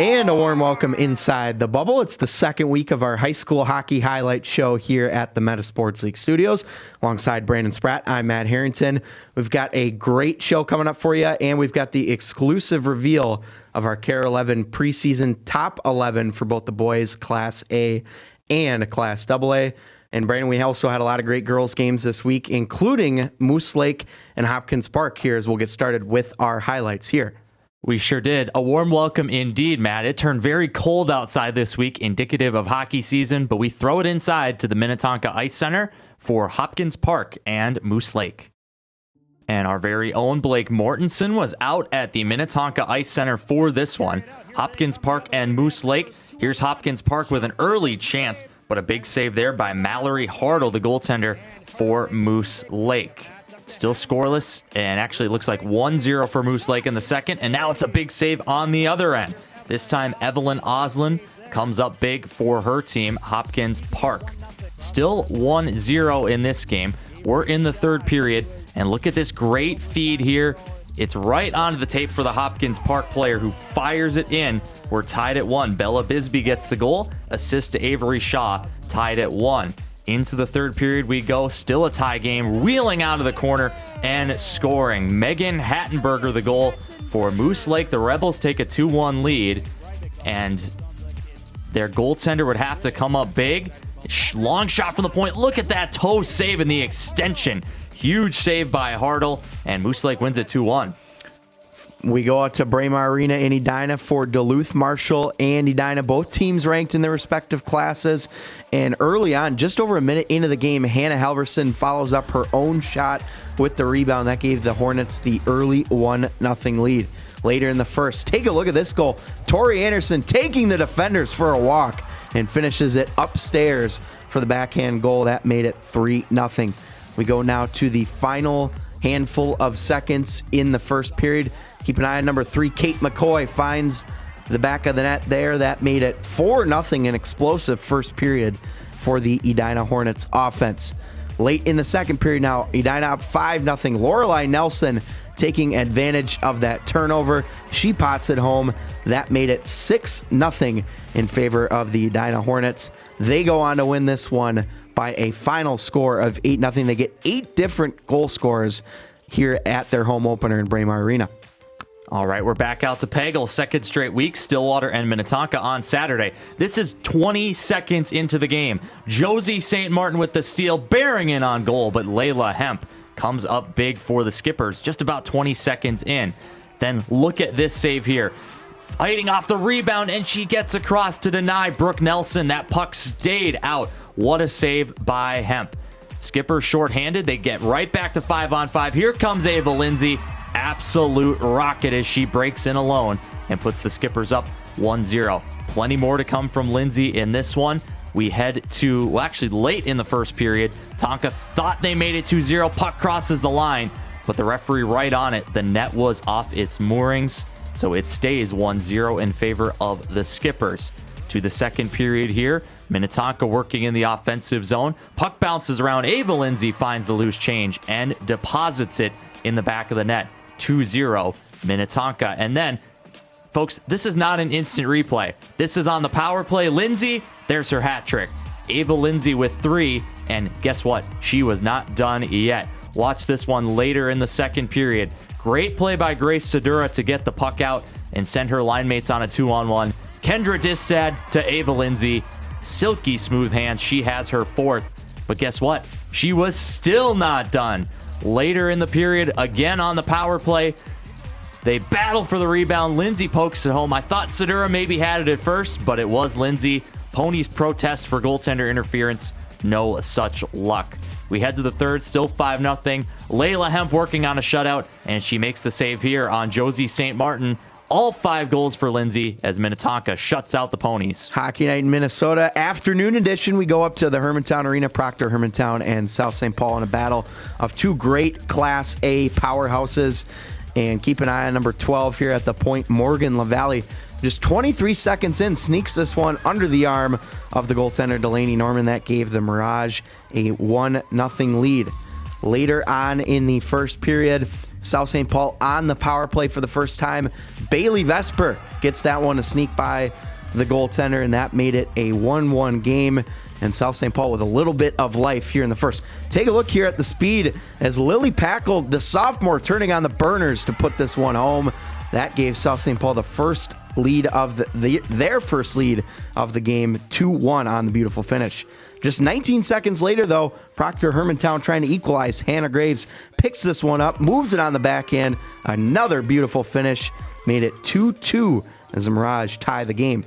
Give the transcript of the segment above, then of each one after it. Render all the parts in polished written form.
And a warm welcome inside the bubble. It's the second week of our high school hockey highlight show here at the Meta Sports League studios. Alongside Brandon Spratt, I'm Matt Harrington. We've got a great show coming up for you, and we've got the exclusive reveal of our KARE 11 preseason top 11 for both the boys Class A and Class AA. And Brandon, we also had a lot of great girls games this week, including Moose Lake and Hopkins Park here as we'll get started with our highlights here. We sure did. A warm welcome indeed, Matt. It turned very cold outside this week, indicative of hockey season, but we throw it inside to the Minnetonka Ice Center for Hopkins Park and Moose Lake. And our very own Blake Mortensen was out at the Minnetonka Ice Center for this one. Hopkins Park and Moose Lake. Here's Hopkins Park with an early chance, but a big save there by Mallory Hartle, the goaltender for Moose Lake. Still scoreless, and actually it looks like 1-0 for Moose Lake in the second, and now it's a big save on the other end. This time, Evelyn Oslin comes up big for her team, Hopkins Park. Still 1-0 in this game. We're in the third period, and look at this great feed here. It's right onto the tape for the Hopkins Park player who fires it in. We're tied at 1. Bella Bisbee gets the goal, assist to Avery Shaw, tied at 1. Into the third period we go, still a tie game, wheeling out of the corner and scoring. Megan Hattenberger, the goal for Moose Lake. The Rebels take a 2-1 lead, and their goaltender would have to come up big. Long shot from the point. Look at that toe save in the extension. Huge save by Hartle, and Moose Lake wins it 2-1. We go out to Braemar Arena in Edina for Duluth, Marshall, and Edina. Both teams ranked in their respective classes. And early on, just over a minute into the game, Hannah Halverson follows up her own shot with the rebound. That gave the Hornets the early 1-0 lead. Later in the first, take a look at this goal. Tori Anderson taking the defenders for a walk and finishes it upstairs for the backhand goal. That made it 3-0. We go now to the final handful of seconds in the first period. Keep an eye on number 3, Kate McCoy finds the back of the net there. That made it 4-0, an explosive first period for the Edina Hornets offense. Late in the second period now, Edina up 5-0. Lorelei Nelson taking advantage of that turnover. She pots it home. That made it 6-0 in favor of the Edina Hornets. They go on to win this one by a final score of 8-0. They get 8 different goal scorers here at their home opener in Braemar Arena. All right, we're back out to Pagel, second straight week, Stillwater and Minnetonka on Saturday. This is 20 seconds into the game. Josie St. Martin with the steal, bearing in on goal, but Layla Hemp comes up big for the Skippers just about 20 seconds in. Then look at this save here. Fighting off the rebound, and she gets across to deny Brooke Nelson. That puck stayed out. What a save by Hemp. Skippers shorthanded. They get right back to 5-on-5. Here comes Ava Lindsay. Absolute rocket as she breaks in alone and puts the Skippers up 1-0. Plenty more to come from Lindsay in this one. We head to, well, actually late in the first period. Tonka thought they made it 2-0. Puck crosses the line, but the referee right on it. The net was off its moorings, so it stays 1-0 in favor of the Skippers. To the second period here. Minnetonka working in the offensive zone. Puck bounces around. Ava Lindsay finds the loose change and deposits it in the back of the net. 2-0 Minnetonka. And then, folks, this is not an instant replay. This is on the power play. Lindsay, there's her hat trick. Ava Lindsay with 3, and guess what? She was not done yet. Watch this one later in the second period. Great play by Grace Sedura to get the puck out and send her line mates on a 2-on-1. Kendra Distad to Ava Lindsay. Silky smooth hands. She has her 4th. But guess what? She was still not done. Later in the period, again on the power play, they battle for the rebound. Lindsay pokes it home. I thought Sedura maybe had it at first, but it was Lindsay. Ponies protest for goaltender interference. No such luck. We head to the third, still 5-0. Layla Hemp working on a shutout, and she makes the save here on Josie St. Martin. All 5 goals for Lindsay as Minnetonka shuts out the Ponies. Hockey night in Minnesota. Afternoon edition, we go up to the Hermantown Arena, Proctor Hermantown and South St. Paul in a battle of 2 great Class A powerhouses. And keep an eye on number 12 here at the point, Morgan LaValle. Just 23 seconds in, sneaks this one under the arm of the goaltender Delaney Norman. That gave the Mirage a 1-0 lead. Later on in the first period, South St. Paul on the power play for the first time. Bailey Vesper gets that one to sneak by the goaltender, and that made it a 1-1 game. And South St. Paul with a little bit of life here in the first. Take a look here at the speed as Lily Packle, the sophomore, turning on the burners to put this one home. That gave South St. Paul the first lead of their first lead of the game, 2-1 on the beautiful finish. Just 19 seconds later, though, Proctor Hermantown trying to equalize. Hannah Graves picks this one up, moves it on the backhand. Another beautiful finish, made it 2-2 as the Mirage tie the game.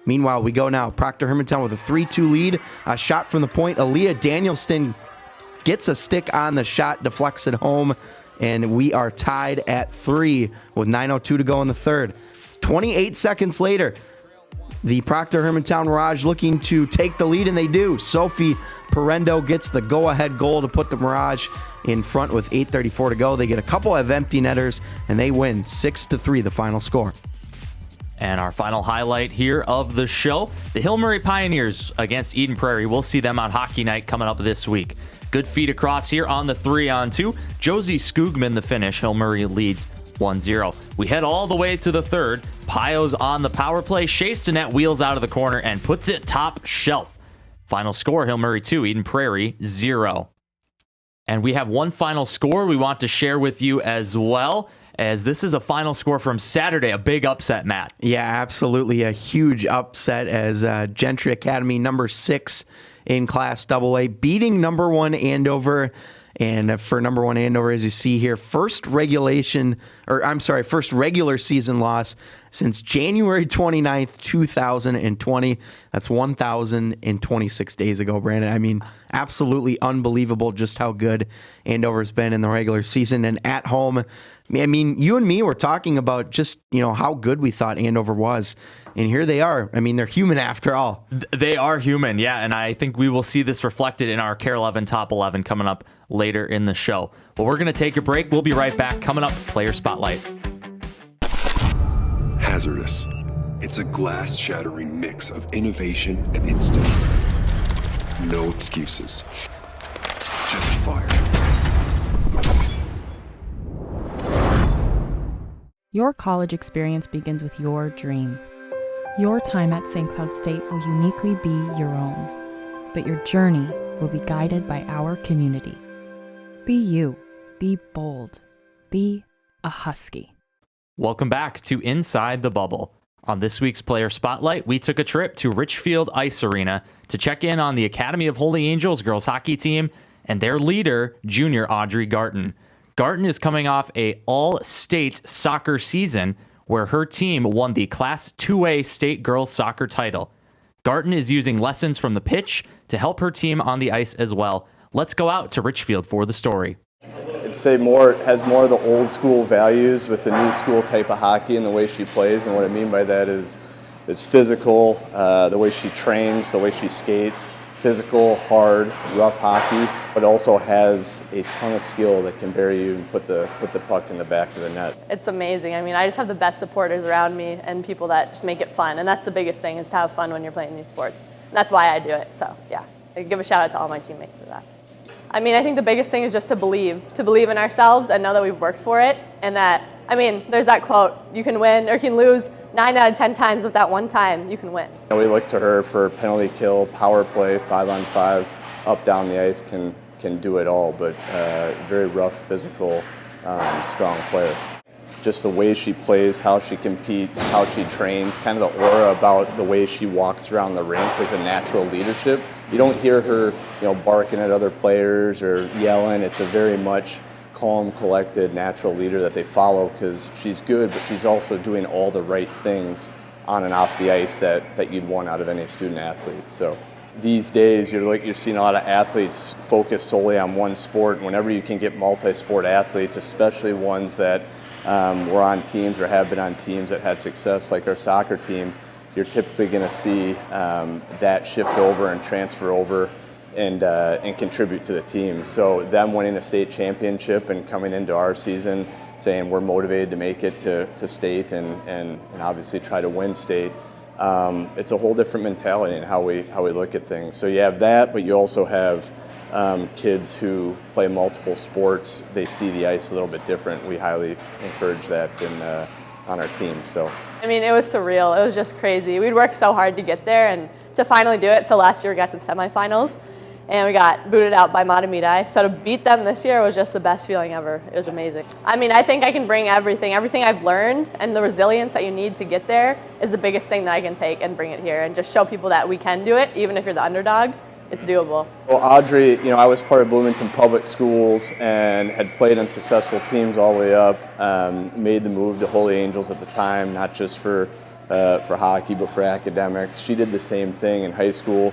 Meanwhile, we go now. Proctor Hermantown with a 3-2 lead. A shot from the point. Aaliyah Danielston gets a stick on the shot, deflects it home, and we are tied at 3 with 9:02 to go in the third. 28 seconds later, the Proctor Hermantown Mirage looking to take the lead, and they do. Sophie Parendo gets the go-ahead goal to put the Mirage in front with 8:34 to go. They get a couple of empty netters, and they win 6-3, the final score. And our final highlight here of the show, the Hill Murray Pioneers against Eden Prairie. We'll see them on Hockey Night coming up this week. Good feed across here on the 3-on-2. Josie Skoogman the finish. Hill Murray leads 1-0. We head all the way to the third. Pio's on the power play. Shea Stinnett wheels out of the corner and puts it top shelf. Final score, Hill Murray 2, Eden Prairie 0. And we have one final score we want to share with you as well, as this is a final score from Saturday, a big upset, Matt. Yeah, absolutely. A huge upset as Gentry Academy, number 6 in Class AA, beating number 1 Andover. And for number 1 Andover, as you see here, first regular season loss since January 29th, 2020. That's 1,026 days ago, Brandon. I mean, absolutely unbelievable just how good Andover's been in the regular season and at home. I mean, you and me were talking about just, how good we thought Andover was. And here they are. I mean, they're human after all. They are human, yeah. And I think we will see this reflected in our KARE 11 Top 11 coming up later in the show. But we're going to take a break. We'll be right back. Coming up, Player Spotlight. Hazardous. It's a glass-shattering mix of innovation and instinct. No excuses. Just fire. Your college experience begins with your dream. Your time at St. Cloud State will uniquely be your own, but your journey will be guided by our community. Be you. Be bold. Be a Husky. Welcome back to Inside the Bubble. On this week's Player Spotlight, we took a trip to Richfield Ice Arena to check in on the Academy of Holy Angels girls hockey team and their leader, junior Audrey Garton. Garton is coming off a all-state soccer season where her team won the Class 2A state girls soccer title. Garton is using lessons from the pitch to help her team on the ice as well. Let's go out to Richfield for the story. I'd say has more of the old school values with the new school type of hockey and the way she plays. And what I mean by that is it's physical, the way she trains, the way she skates. Physical, hard, rough hockey, but also has a ton of skill that can bury you and put the puck in the back of the net. It's amazing. I mean, I just have the best supporters around me and people that just make it fun. And that's the biggest thing, is to have fun when you're playing these sports. And that's why I do it. So, yeah, I give a shout out to all my teammates for that. I mean, I think the biggest thing is just to believe in ourselves and know that we've worked for it. And that, I mean, there's that quote, you can win or you can lose 9 out of 10 times, with that one time you can win. And we look to her for penalty kill, power play, 5-on-5, up down the ice, can do it all, but very rough, physical, strong player. Just the way she plays, how she competes, how she trains, kind of the aura about the way she walks around the rink is a natural leadership. You don't hear her, barking at other players or yelling. It's a very much calm, collected, natural leader that they follow, because she's good, but she's also doing all the right things on and off the ice that you'd want out of any student athlete. So these days, you're seeing a lot of athletes focus solely on one sport. Whenever you can get multi-sport athletes, especially ones that were on teams or have been on teams that had success, like our soccer team, you're typically going to see that shift over and transfer over and contribute to the team. So them winning a state championship and coming into our season saying we're motivated to make it to state and obviously try to win state, it's a whole different mentality in how we look at things. So you have that, but you also have kids who play multiple sports, they see the ice a little bit different. We highly encourage that on our team. So, I mean, it was surreal. It was just crazy. We'd worked so hard to get there and to finally do it. So last year we got to the semifinals, and we got booted out by Matamidi. So to beat them this year was just the best feeling ever. It was amazing. I mean, I think I can bring everything I've learned, and the resilience that you need to get there is the biggest thing that I can take and bring it here and just show people that we can do it, even if you're the underdog. It's doable. Well, Audrey, I was part of Bloomington Public Schools and had played on successful teams all the way up. Made the move to Holy Angels at the time, not just for hockey, but for academics. She did the same thing in high school,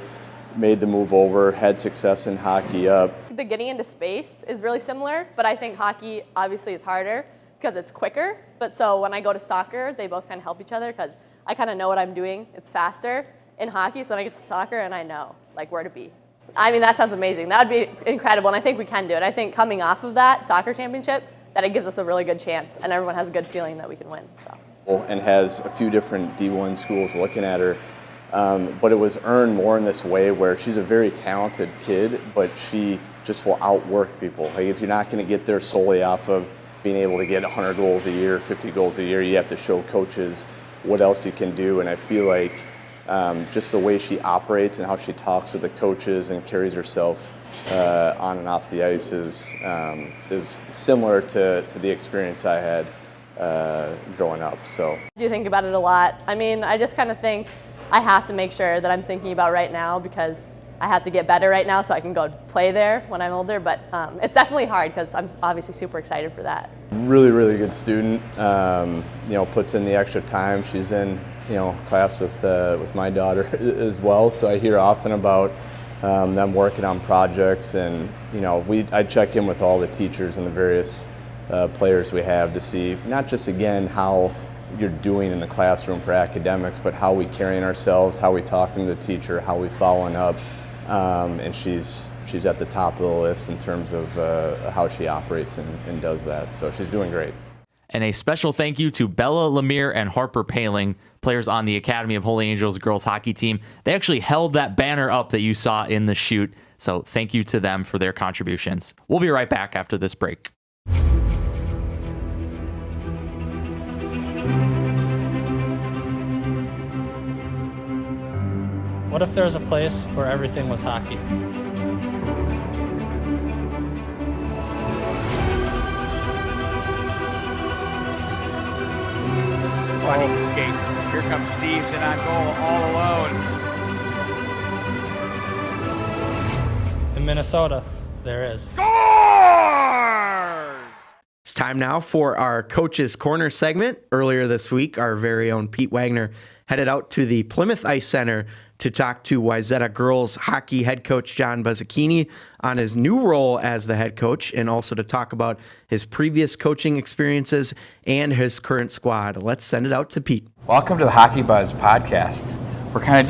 made the move over, had success in hockey up. The getting into space is really similar, but I think hockey obviously is harder because it's quicker. But so when I go to soccer, they both kind of help each other because I kind of know what I'm doing. It's faster in hockey, so then I get to soccer and I know where to be. I mean, that sounds amazing. That would be incredible, and I think we can do it. I think coming off of that soccer championship, that it gives us a really good chance, and everyone has a good feeling that we can win. So. And has a few different D1 schools looking at her, but it was earned more in this way where she's a very talented kid, but she just will outwork people. Like, if you're not going to get there solely off of being able to get 100 goals a year, 50 goals a year, you have to show coaches what else you can do, and I feel like just the way she operates and how she talks with the coaches and carries herself on and off the ice is similar to the experience I had growing up. So I do think about it a lot. I mean, I just kind of think I have to make sure that I'm thinking about right now because I have to get better right now so I can go play there when I'm older. But it's definitely hard because I'm obviously super excited for that. Really, really good student. Puts in the extra time. She's in class with my daughter as well, so I hear often about them working on projects, and I check in with all the teachers and the various players we have to see not just again how you're doing in the classroom for academics, but how we carrying ourselves, how we talking to the teacher, how we following up, and she's at the top of the list in terms of how she operates and does that. So she's doing great. And a special thank you to Bella Lemire and Harper Paling, players on the Academy of Holy Angels girls hockey team. They actually held that banner up that you saw in the shoot. So thank you to them for their contributions. We'll be right back after this break. What if there was a place where everything was hockey? Oh, he can skate. Here comes Steves in on goal all alone. In Minnesota, there is. Scores! It's time now for our Coach's Corner segment. Earlier this week, our very own Pete Wagner headed out to the Plymouth Ice Center to talk to Wayzata girls hockey head coach John Bazzachini on his new role as the head coach, and also to talk about his previous coaching experiences and his current squad. Let's send it out to Pete. Welcome to the Hockey Buzz podcast. We're kind of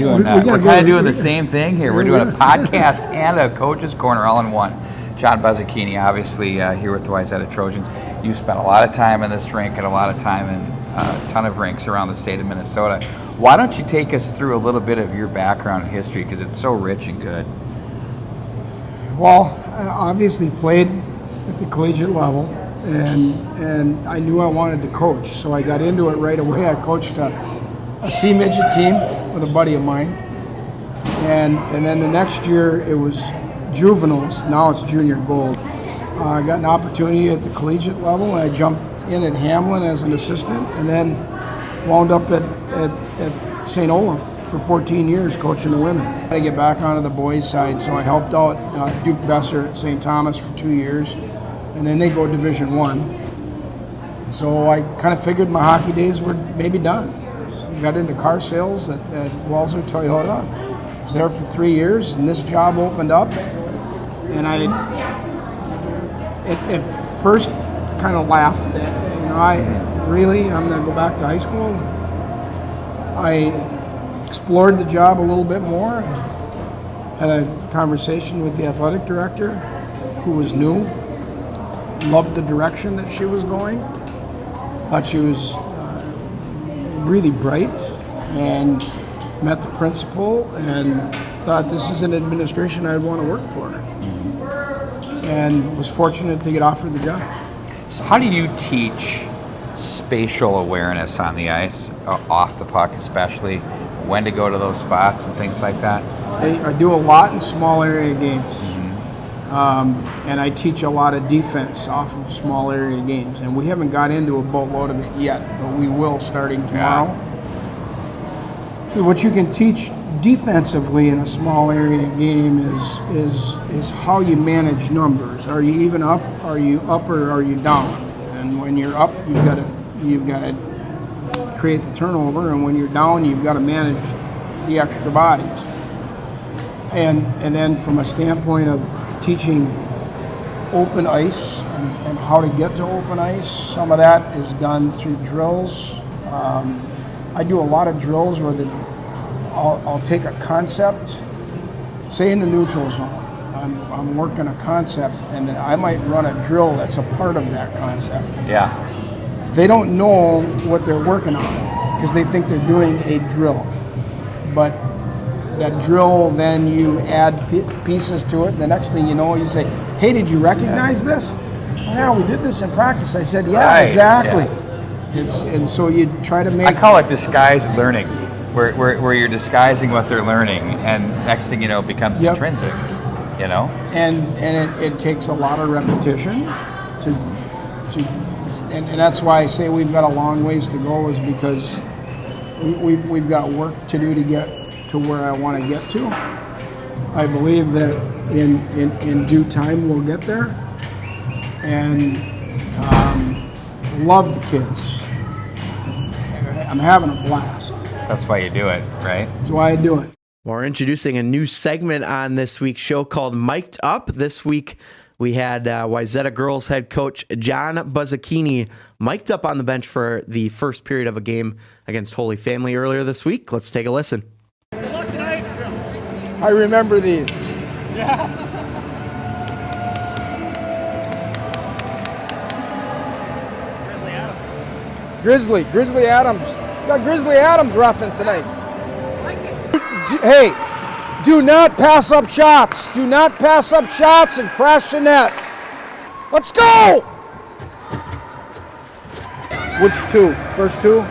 doing the same thing here. We're doing a podcast and a Coach's Corner all in one. John Bazzachini, obviously here with the Wayzata Trojans. You spent a lot of time in this rink and a lot of time in a ton of rinks around the state of Minnesota. Why don't you take us through a little bit of your background and history, because it's so rich and good. Well, I obviously played at the collegiate level, and I knew I wanted to coach, so I got into it right away. I coached a C midget team with a buddy of mine, and then the next year it was juveniles. Now it's junior gold. I got an opportunity at the collegiate level. I jumped in at Hamlin as an assistant, and then wound up at St. Olaf for 14 years coaching the women. I get back onto the boys' side, so I helped out Duke Besser at St. Thomas for 2 years, and then they go Division I. So I kind of figured my hockey days were maybe done. Got into car sales at Walser Toyota. Was there for 3 years, and this job opened up, and I at first kind of laughed. I'm going to go back to high school. I explored the job a little bit more. Had a conversation with the athletic director, who was new. Loved the direction that she was going. Thought she was really bright, and met the principal and thought this is an administration I'd want to work for. and was fortunate to get offered the job. How do you teach spatial awareness on the ice, off the puck especially, when to go to those spots and things like that? I do a lot in small area games, and I teach a lot of defense off of small area games, and we haven't got into a boatload of it yet, but we will starting tomorrow. What you can teach defensively in a small area game is how you manage numbers. Are you even up? Are you up or are you down? And when you're up, you've got to create the turnover, and when you're down, you've got to manage the extra bodies. And then from a standpoint of teaching open ice and how to get to open ice, some of that is done through drills. I do a lot of drills where I'll take a concept, say in the neutral zone, I'm working a concept, and I might run a drill that's a part of that concept. Yeah. They don't know what they're working on because they think they're doing a drill. But that drill, then you add pieces to it. The next thing you know, you say, hey, did you recognize this? Yeah, we did this in practice. I said, yeah, right. Exactly. Yeah. And so you try to make... I call it disguised learning, where you're disguising what they're learning, and next thing you know, it becomes intrinsic, you know? And it takes a lot of repetition and that's why I say we've got a long ways to go, is because we've got work to do to get to where I want to get to. I believe that in due time we'll get there, and love the kids. I'm having a blast. That's why you do it, right? That's why I do it. We're introducing a new segment on this week's show called Mic'd Up. This week we had Wayzata girls head coach John Bazzachini mic'd up on the bench for the first period of a game against Holy Family earlier this week. Let's take a listen. I remember these. Yeah. Grizzly Adams. We got Grizzly Adams roughing tonight. Hey, do not pass up shots. Do not pass up shots and crash the net. Let's go! Which two? First two?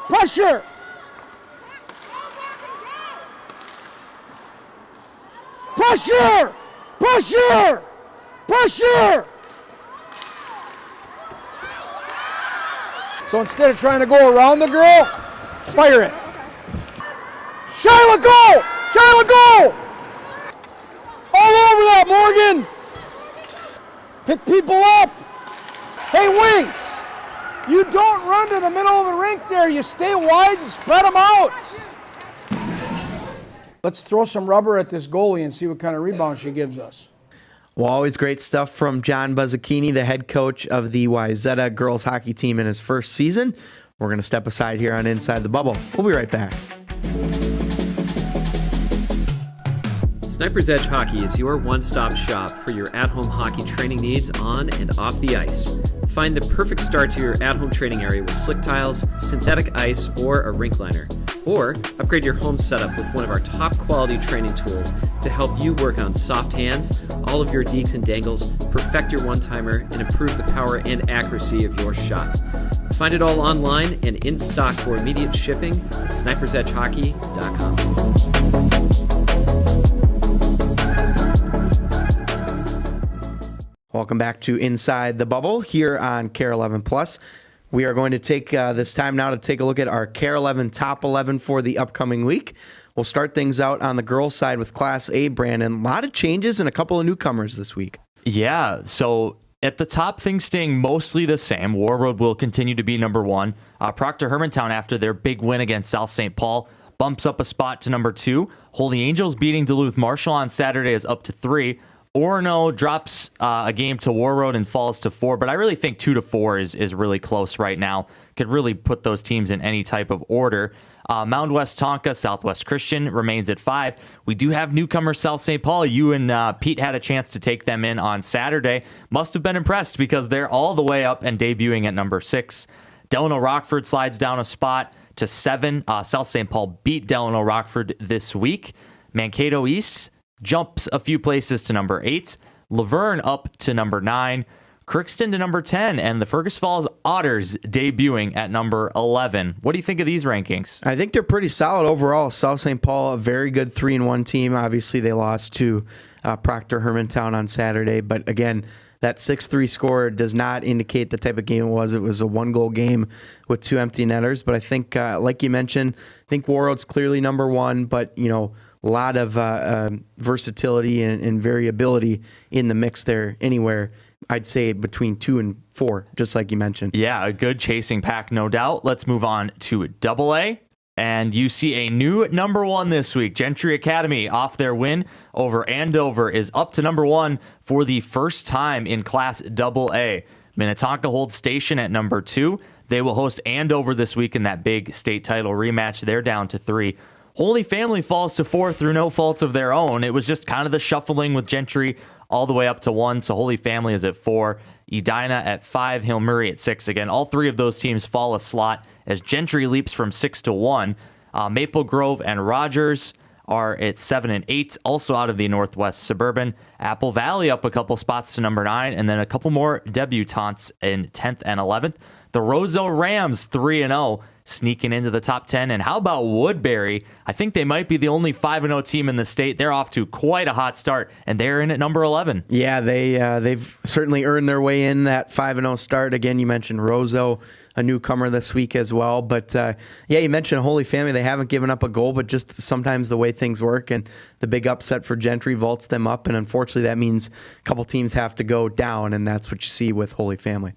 Pressure! Pressure! Pressure! Pressure! So instead of trying to go around the girl, fire it. Shyla, go! Shyla, go! All over that, Morgan! Pick people up! Hey, Wings! You don't run to the middle of the rink there. You stay wide and spread them out. Let's throw some rubber at this goalie and see what kind of rebound she gives us. Well, always great stuff from John Bazzachini, the head coach of the Wayzata girls hockey team in his first season. We're going to step aside here on Inside the Bubble. We'll be right back. Sniper's Edge Hockey is your one-stop shop for your at-home hockey training needs on and off the ice. Find the perfect start to your at-home training area with slick tiles, synthetic ice, or a rink liner. Or upgrade your home setup with one of our top-quality training tools to help you work on soft hands, all of your deeks and dangles, perfect your one-timer, and improve the power and accuracy of your shot. Find it all online and in stock for immediate shipping at snipersedgehockey.com. Welcome back to Inside the Bubble here on KARE 11 Plus. We are going to take this time now to take a look at our KARE 11 Top 11 for the upcoming week. We'll start things out on the girls' side with Class A, Brandon. A lot of changes and a couple of newcomers this week. Yeah, so at the top, things staying mostly the same. War Road will continue to be number one. Proctor Hermantown, after their big win against South St. Paul, bumps up a spot to number 2. Holy Angels beating Duluth Marshall on Saturday is up to 3. Orono drops a game to War Road and falls to 4, but I really think 2 to 4 is really close right now. Could really put those teams in any type of order. Mound West Tonka, Southwest Christian remains at 5. We do have newcomer South St. Paul. You and Pete had a chance to take them in on Saturday. Must have been impressed because they're all the way up and debuting at number 6. Delano Rockford slides down a spot to 7. South St. Paul beat Delano Rockford this week. Mankato East jumps a few places to number 8. Laverne up to number 9. Crookston to number 10, and the Fergus Falls Otters debuting at number 11. What do you think of these rankings? I think they're pretty solid overall. South St. Paul, a very good 3-1 team. Obviously, they lost to Proctor Hermantown on Saturday, but again, that 6-3 score does not indicate the type of game it was. It was a 1-goal game with 2 empty netters, but I think, like you mentioned, I think Warroad's clearly number 1, but, a lot of versatility and variability in the mix there anywhere. I'd say between 2 and 4, just like you mentioned. Yeah, a good chasing pack, no doubt. Let's move on to AA. And you see a new number 1 this week. Gentry Academy, off their win over Andover, is up to number 1 for the first time in Class AA. Minnetonka holds station at number 2. They will host Andover this week in that big state title rematch. They're down to 3. Holy Family falls to 4 through no fault of their own. It was just kind of the shuffling with Gentry all the way up to 1. So Holy Family is at 4. Edina at 5. Hill Murray at 6. Again, all 3 of those teams fall a slot as Gentry leaps from 6 to 1. Maple Grove and Rogers are at 7 and 8, also out of the Northwest Suburban. Apple Valley up a couple spots to number 9, and then a couple more debutantes in 10th and 11th. The Roseau Rams 3-0, sneaking into the top 10. And how about Woodbury? I think they might be the only 5-0 team in the state. They're off to quite a hot start, and they're in at number 11. Yeah, they've certainly earned their way in that 5-0 start. Again, you mentioned Roseau, a newcomer this week as well. But you mentioned Holy Family. They haven't given up a goal, but just sometimes the way things work, and the big upset for Gentry vaults them up. And unfortunately, that means a couple teams have to go down, and that's what you see with Holy Family.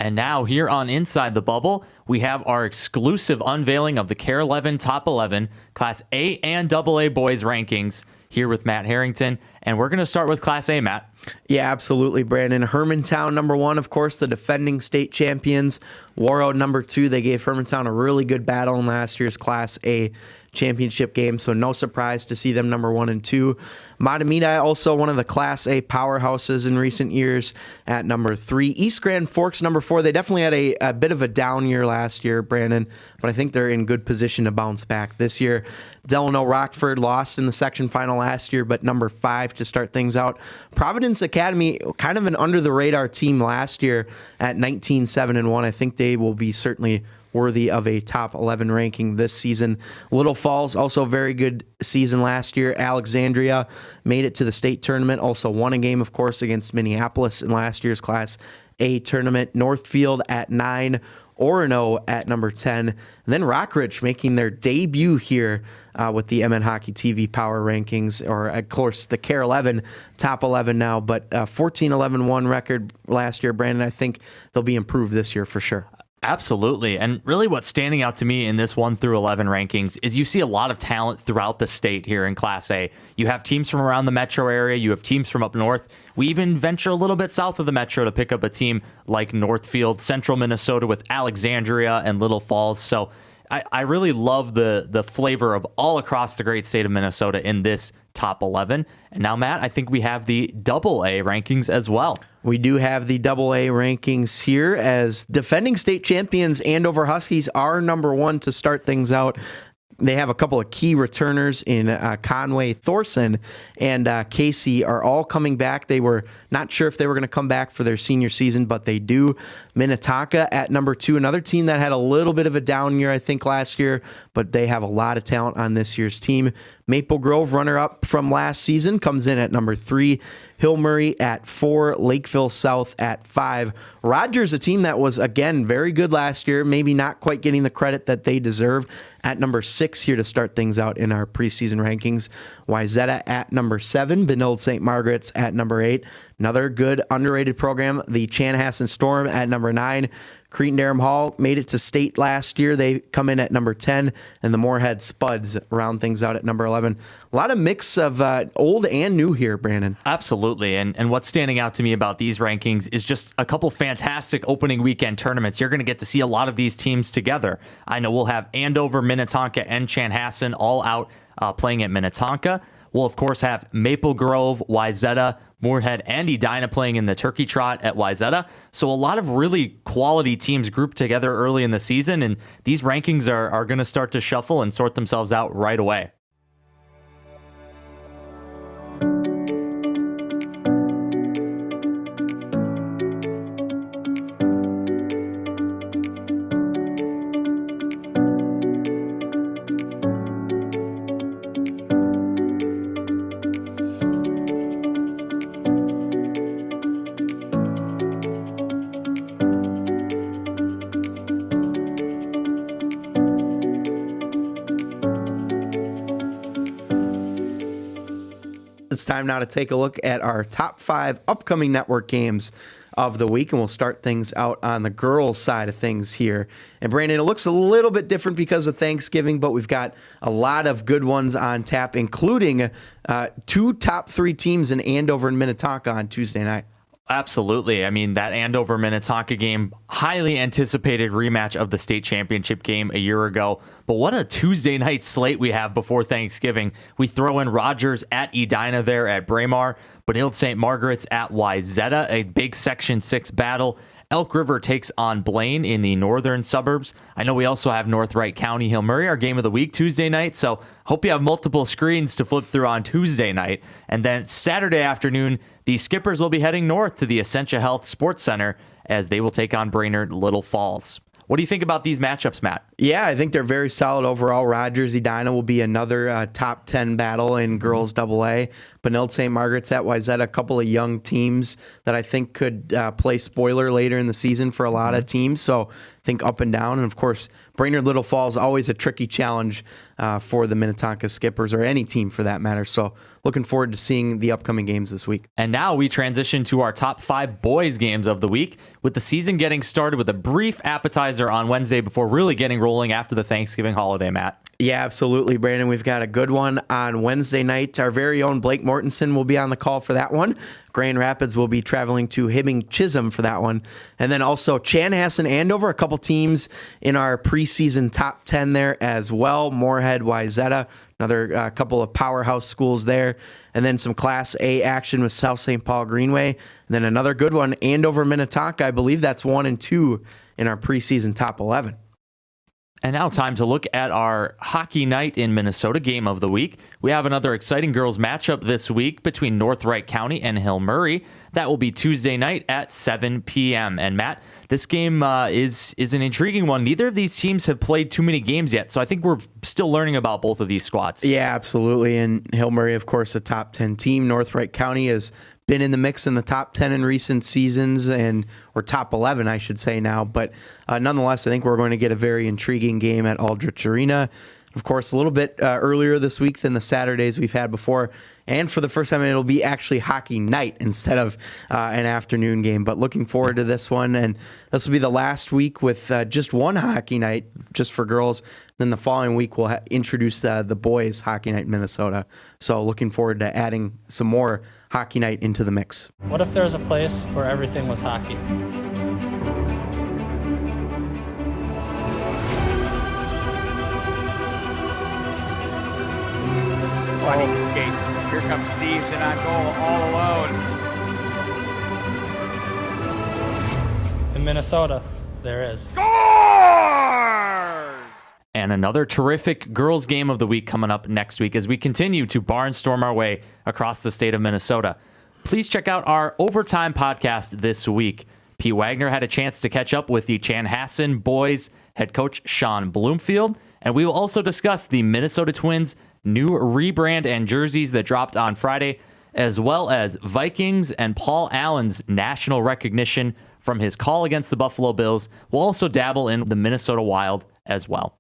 And now here on Inside the Bubble, we have our exclusive unveiling of the KARE 11 Top 11 Class A and AA boys rankings here with Matt Harrington. And we're going to start with Class A, Matt. Yeah, absolutely, Brandon. Hermantown, number 1, of course, the defending state champions. Warroad, number 2. They gave Hermantown a really good battle in last year's Class A championship game, so no surprise to see them number 1 and 2. Matamidi, also one of the Class A powerhouses in recent years, at number 3. East Grand Forks, number 4. They definitely had a bit of a down year last year, Brandon, but I think they're in good position to bounce back this year. Delano Rockford lost in the section final last year, but number 5 to start things out. Providence Academy, kind of an under-the-radar team last year at 19-7-1. I think they will be certainly worthy of a top 11 ranking this season. Little Falls, also a very good season last year. Alexandria made it to the state tournament, also won a game, of course, against Minneapolis in last year's Class A tournament. Northfield at 9, Orono at number 10, and then Rockridge making their debut here with the MN Hockey TV Power Rankings, or of course the KARE 11 Top 11 now, but 14-11-1 record last year. Brandon, I think they'll be improved this year for sure. Absolutely. And really what's standing out to me in this 1 through 11 rankings is you see a lot of talent throughout the state here in Class A. You have teams from around the metro area. You have teams from up north. We even venture a little bit south of the metro to pick up a team like Northfield, Central Minnesota with Alexandria and Little Falls. So I really love the flavor of all across the great state of Minnesota in this top 11. And now, Matt, I think we have the AA rankings as well. We do have the AA rankings here, as defending state champions Andover Huskies are number 1 to start things out. They have a couple of key returners in Conway Thorson and Casey are all coming back. They were not sure if they were going to come back for their senior season, but they do. Minnetonka at number 2, another team that had a little bit of a down year, I think, last year, but they have a lot of talent on this year's team. Maple Grove, runner-up from last season, comes in at number 3. Hill Murray at 4, Lakeville South at 5. Rogers, a team that was, again, very good last year, maybe not quite getting the credit that they deserve, at number 6 here to start things out in our preseason rankings. Wayzata at number 7, Benilde St. Margaret's at number 8. Another good underrated program, the Chanhassen Storm at number 9. Cretin-Derham Hall made it to state last year. They come in at number 10, and the Moorhead Spuds round things out at number 11. A lot of mix of old and new here, Brandon. Absolutely, and what's standing out to me about these rankings is just a couple fantastic opening weekend tournaments. You're going to get to see a lot of these teams together. I know we'll have Andover, Minnetonka, and Chanhassen all out playing at Minnetonka. We'll, of course, have Maple Grove, Wayzata, Moorhead, and Edina playing in the Turkey Trot at Wayzata. So a lot of really quality teams grouped together early in the season, and these rankings are going to start to shuffle and sort themselves out right away. it's time now to take a look at our top 5 upcoming network games of the week, and we'll start things out on the girls' side of things here. And Brandon, it looks a little bit different because of Thanksgiving, but we've got a lot of good ones on tap, including 2 top 3 teams in Andover and Minnetonka on Tuesday night. Absolutely. I mean, that Andover Minnetonka game, highly anticipated rematch of the state championship game a year ago. But what a Tuesday night slate we have before Thanksgiving. We throw in Rogers at Edina there at Braemar, Benilde St. Margaret's at Wayzata, a big Section 6 battle. Elk River takes on Blaine in the northern suburbs. I know we also have North Wright County Hill Murray, our game of the week Tuesday night. So hope you have multiple screens to flip through on Tuesday night. And then Saturday afternoon, the Skippers will be heading north to the Essentia Health Sports Center as they will take on Brainerd Little Falls. What do you think about these matchups, Matt? Yeah, I think they're very solid overall. Rogers Edina will be another top 10 battle in girls AA. Benilde St. Margaret's at Wayzata, a couple of young teams that I think could play spoiler later in the season for a lot of teams. So I think up and down. And of course, Brainerd Little Falls, always a tricky challenge for the Minnetonka Skippers, or any team for that matter. So looking forward to seeing the upcoming games this week. And now we transition to our top 5 boys games of the week, with the season getting started with a brief appetizer on Wednesday before really getting rolling after the Thanksgiving holiday, Matt. Yeah, absolutely, Brandon. We've got a good one on Wednesday night. Our very own Blake Mortensen will be on the call for that one. Grand Rapids will be traveling to Hibbing Chisholm for that one. And then also Chanhassen, Andover, a couple teams in our preseason top 10 there as well. Moorhead, Wayzata, another couple of powerhouse schools there. And then some Class A action with South St. Paul Greenway. And then another good one, Andover, Minnetonka. I believe that's 1 and 2 in our preseason top 11. And now time to look at our Hockey Night in Minnesota game of the week. We have another exciting girls matchup this week between North Wright County and Hill Murray. That will be Tuesday night at 7 p.m. And Matt, this game is an intriguing one. Neither of these teams have played too many games yet, so I think we're still learning about both of these squads. Yeah, absolutely. And Hill Murray, of course, a top 10 team. North Wright County has been in the mix in the top 10 in recent seasons, or top 11, I should say now. But nonetheless, I think we're going to get a very intriguing game at Aldrich Arena. Of course, a little bit earlier this week than the Saturdays we've had before. And for the first time, it'll be actually hockey night instead of an afternoon game. But looking forward to this one. And this will be the last week with just one hockey night just for girls. Then the following week, we'll introduce the boys hockey night in Minnesota. So looking forward to adding some more hockey night into the mix. What if there was a place where everything was hockey? Oh, he can skate. Here comes Steves in on goal, all alone. In Minnesota, there is. Scores! And another terrific girls game of the week coming up next week as we continue to barnstorm our way across the state of Minnesota. Please check out our Overtime podcast this week. Pete Wagner had a chance to catch up with the Chanhassen boys head coach Sean Bloomfield, and we will also discuss the Minnesota Twins' new rebrand and jerseys that dropped on Friday, as well as Vikings and Paul Allen's national recognition from his call against the Buffalo Bills. We'll also dabble in the Minnesota Wild as well.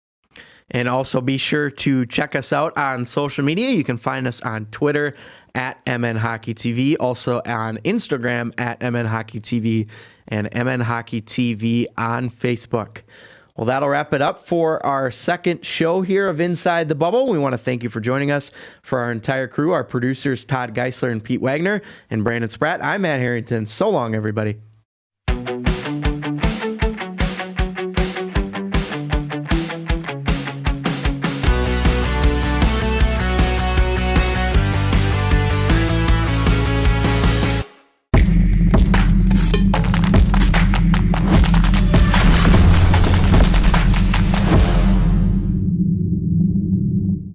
And also be sure to check us out on social media. You can find us on Twitter at MNHockeyTV, also on Instagram at MNHockeyTV, and MNHockeyTV on Facebook. Well, that'll wrap it up for our second show here of Inside the Bubble. We want to thank you for joining us. For our entire crew, our producers Todd Geisler and Pete Wagner, and Brandon Spratt, I'm Matt Harrington. So long, everybody.